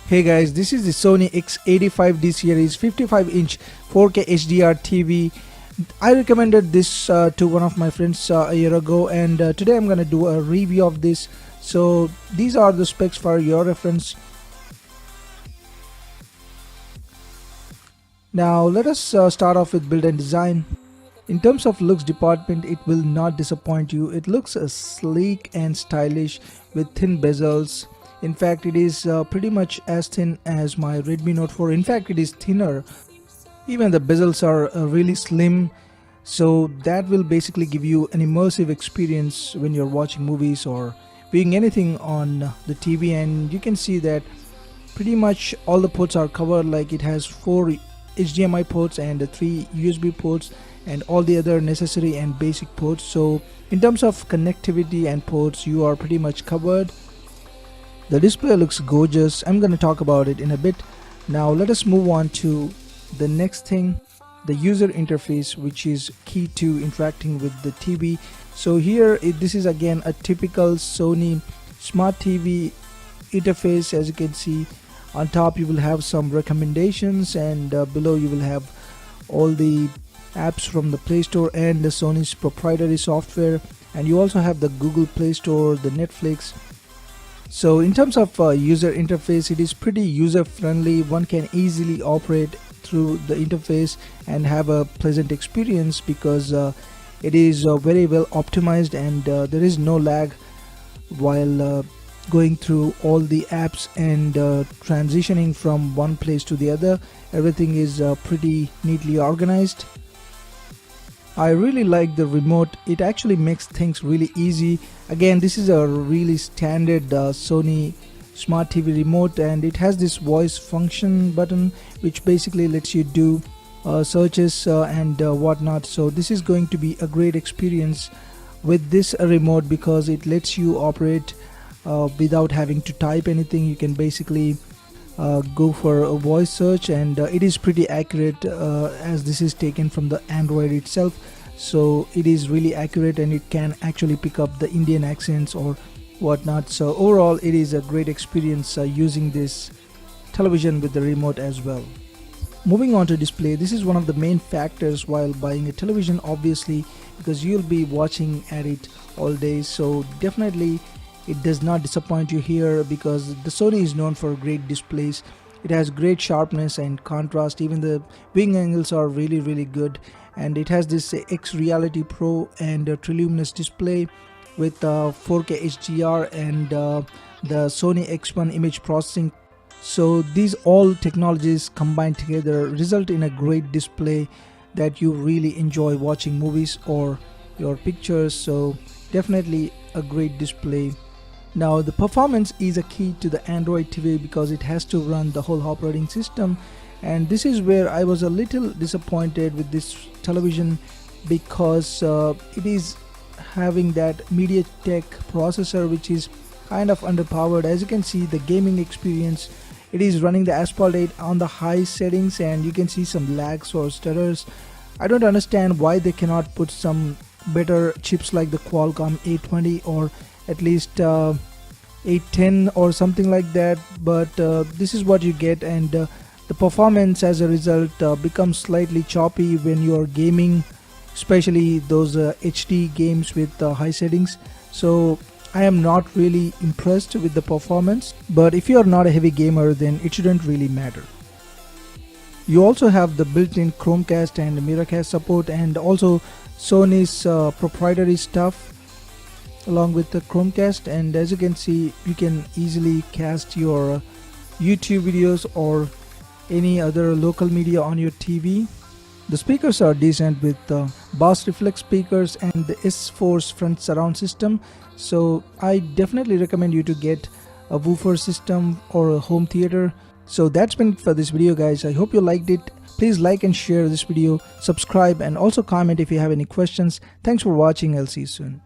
Hey guys, this is the Sony x85d series 55-inch 4K HDR TV. I recommended this to one of my friends a year ago, and today I'm gonna do a review of this. So these are the specs for your reference. Now let us start off with build and design. In terms of looks department, it will not disappoint you. It looks sleek and stylish with thin bezels. In fact, it is pretty much as thin as my Redmi Note 4. In fact, it is thinner. Even the bezels are really slim, so that will basically give you an immersive experience when you're watching movies or viewing anything on the TV. And you can see that pretty much all the ports are covered. Like, it has 4 HDMI ports and 3 USB ports and all the other necessary and basic ports. So in terms of connectivity and ports, you are pretty much covered. The display looks gorgeous. I'm going to talk about it in a bit. Now let us move on to the next thing, the user interface, which is key to interacting with the TV. So here this is again a typical Sony smart TV interface. As you can see, on top you will have some recommendations, and below you will have all the apps from the Play Store and the Sony's proprietary software, and you also have the Google Play Store, the Netflix. So in terms of user interface, it is pretty user friendly. One can easily operate through the interface and have a pleasant experience because it is very well optimized, and there is no lag while going through all the apps and transitioning from one place to the other. Everything is pretty neatly organized. I really like the remote. It actually makes things really easy. Again, this is a really standard Sony smart TV remote, and it has this voice function button which basically lets you do searches and whatnot. So this is going to be a great experience with this remote because it lets you operate without having to type anything. You can basically go for a voice search, and it is pretty accurate as this is taken from the Android itself. So it is really accurate, and it can actually pick up the Indian accents or whatnot. So overall, it is a great experience using this television with the remote as well. Moving on to display, this is one of the main factors while buying a television, obviously, because you'll be watching at it all day. So definitely it does not disappoint you here because the Sony is known for great displays. It has great sharpness and contrast. Even the viewing angles are really good, and it has this X Reality Pro and Triluminos display with 4K HDR and the Sony X1 image processing. So these all technologies combined together result in a great display that you really enjoy watching movies or your pictures. So definitely a great display. Now the performance is a key to the Android TV because it has to run the whole operating system, and this is where I was a little disappointed with this television because it is having that mediatek processor which is kind of underpowered. As you can see, the gaming experience, it is running the Asphalt 8 on the high settings, and you can see some lags or stutters. I don't understand why they cannot put some better chips like the Qualcomm 820 or at least 810 or something like that, but this is what you get, and the performance as a result becomes slightly choppy when you're gaming, especially those HD games with high settings. So I am not really impressed with the performance, but if you are not a heavy gamer, then it shouldn't really matter. You also have the built-in Chromecast and Miracast support, and also Sony's proprietary stuff along with the Chromecast. And as you can see, you can easily cast your YouTube videos or any other local media on your TV. The speakers are decent with Boss reflex speakers and the S-Force front surround system. So I definitely recommend you to get a woofer system or a home theater. So that's been it for this video, guys. I hope you liked it. Please like and share this video, subscribe, and also comment if you have any questions. Thanks for watching. I'll see you soon.